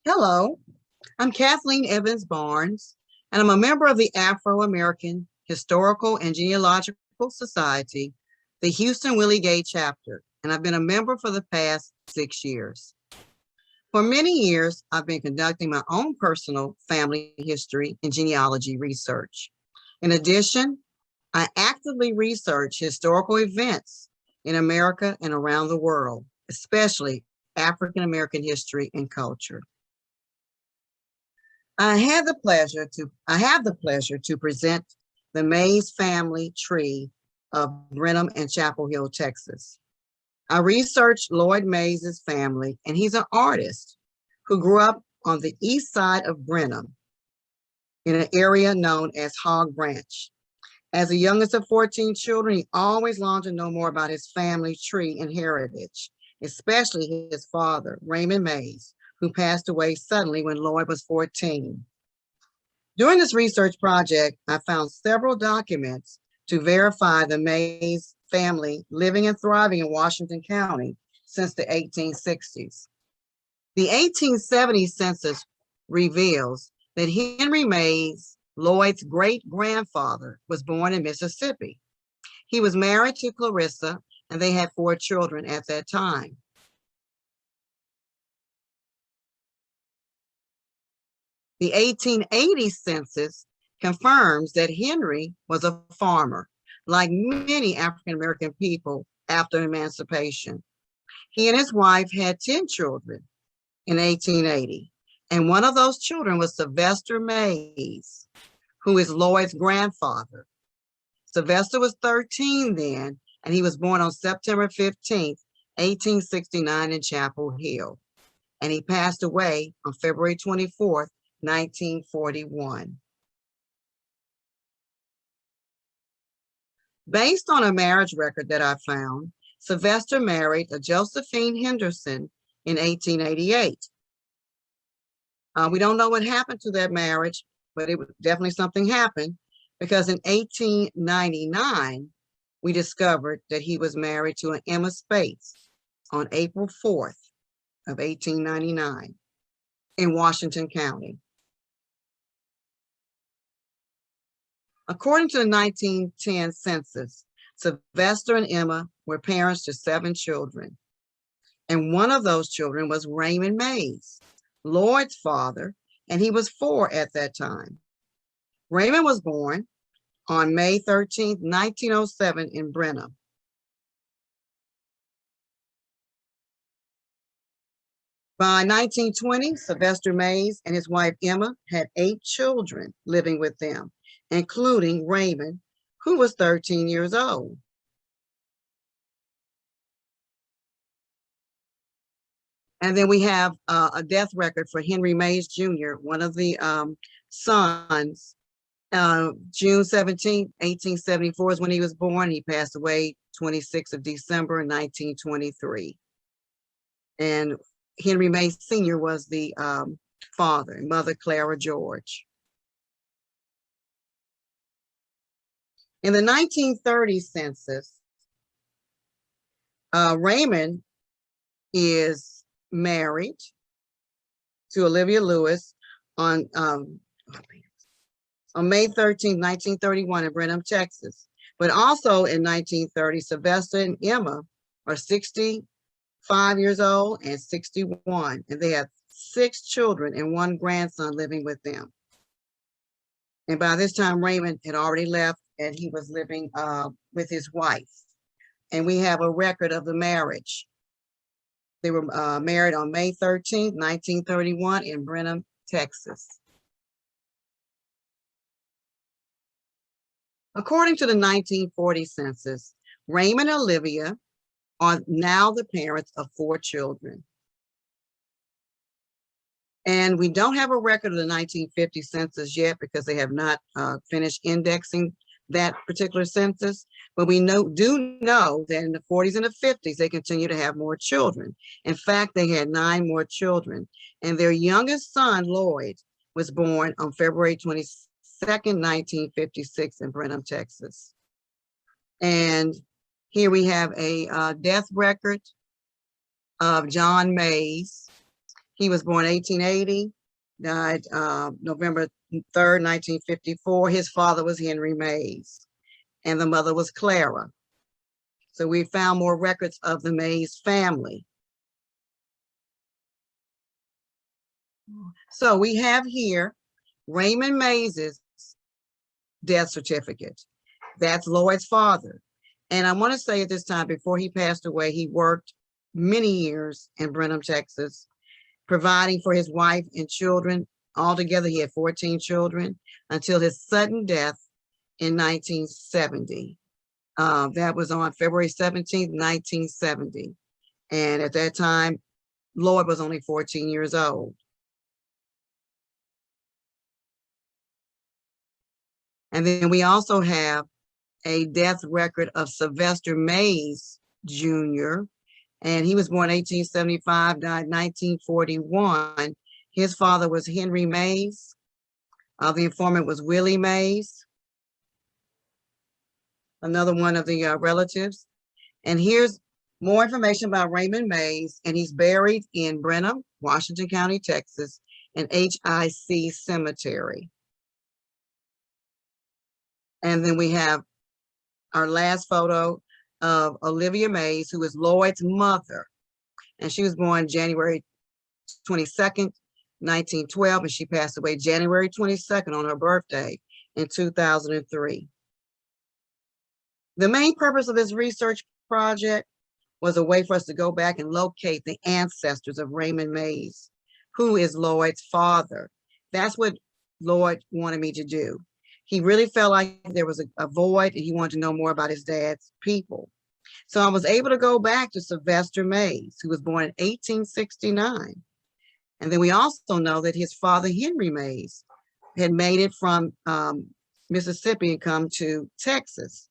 Hello, I'm Kathleen Evans Barnes, and I'm a member of the Afro-American Historical and Genealogical Society, the Houston Willie Gay chapter, and I've been a member for the past 6 years. For many years, I've been conducting my own personal family history and genealogy research. In addition, I actively research historical events in America and around the world, especially African American history and culture. I have the pleasure to present the Mays family tree of Brenham and Chappell Hill, Texas. I researched Lloyd Mays' family, and he's an artist who grew up on the east side of Brenham in an area known as Hog Branch. As the youngest of 14 children, he always longed to know more about his family tree and heritage, especially his father, Raymond Mays, who passed away suddenly when Lloyd was 14. During this research project, I found several documents to verify the Mays family living and thriving in Washington County since the 1860s. The 1870 census reveals that Henry Mays, Lloyd's great-grandfather, was born in Mississippi. He was married to Clarissa, and they had 4 children at that time. The 1880 census confirms that Henry was a farmer, like many African-American people after emancipation. He and his wife had 10 children in 1880, and one of those children was Sylvester Mays, who is Lloyd's grandfather. Sylvester was 13 then, and he was born on September 15th, 1869 in Chappell Hill, and he passed away on February 24th, 1941. Based on a marriage record that I found, Sylvester married a Josephine Henderson in 1888. We don't know what happened to that marriage, but it definitely something happened, because in 1899, we discovered that he was married to an Emma Spates on April 4th of 1899 in Washington County. According to the 1910 census, Sylvester and Emma were parents to 7 children. And one of those children was Raymond Mays, Lloyd's father, and he was 4 at that time. Raymond was born on May 13, 1907 in Brenham. By 1920, Sylvester Mays and his wife Emma had 8 children living with them, including Raymond, who was 13 years old. And then we have a death record for Henry Mays Jr., one of the sons. June 17, 1874 is when he was born. He passed away 26th of December, 1923. And Henry Mays Sr. was the father, and mother Clara George. In the 1930 census, Raymond is married to Olivia Lewis on May 13, 1931 in Brenham, Texas. But also in 1930, Sylvester and Emma are 65 years old and 61, and they have 6 children and 1 grandson living with them. And by this time, Raymond had already left, and he was living with his wife. And we have a record of the marriage. They were married on May 13, 1931 in Brenham, Texas. According to the 1940 census, Raymond and Olivia are now the parents of 4 children. And we don't have a record of the 1950 census yet because they have not finished indexing that particular census, but we do know that in the 40s and the 50s, they continue to have more children. In fact, they had 9 more children, and their youngest son, Lloyd, was born on February 22nd, 1956 in Brenham, Texas. And here we have a death record of John Mays, He was born 1880, died November 3rd, 1954. His father was Henry Mays, and the mother was Clara. So we found more records of the Mays family. So we have here Raymond Mays's death certificate. That's Lloyd's father. And I want to say at this time, before he passed away, he worked many years in Brenham, Texas, providing for his wife and children. Altogether, he had 14 children until his sudden death in 1970. That was on February 17th, 1970. And at that time, Lloyd was only 14 years old. And then we also have a death record of Sylvester Mays, Jr., and he was born 1875, died 1941. His father was Henry Mays. The informant was Willie Mays, another one of the relatives. And here's more information about Raymond Mays, and he's buried in Brenham, Washington County, Texas, in HIC Cemetery. And then we have our last photo of Olivia Mays, who is Lloyd's mother. And she was born January 22nd, 1912, and she passed away January 22nd on her birthday in 2003. The main purpose of this research project was a way for us to go back and locate the ancestors of Raymond Mays, who is Lloyd's father. That's what Lloyd wanted me to do. He really felt like there was a void, and he wanted to know more about his dad's people. So I was able to go back to Sylvester Mays, who was born in 1869. And then we also know that his father, Henry Mays, had made it from Mississippi and come to Texas.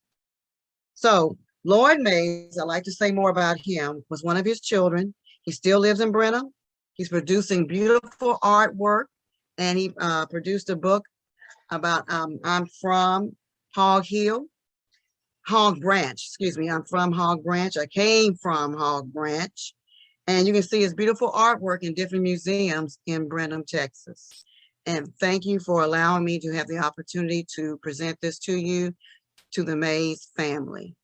So Lloyd Mays, I'd like to say more about him, was one of his children. He still lives in Brenham. He's producing beautiful artwork, and he produced a book about I'm from Hog Branch, excuse me. I'm from Hog Branch. I came from Hog Branch. And you can see his beautiful artwork in different museums in Brenham, Texas. And thank you for allowing me to have the opportunity to present this to you, to the Mays family.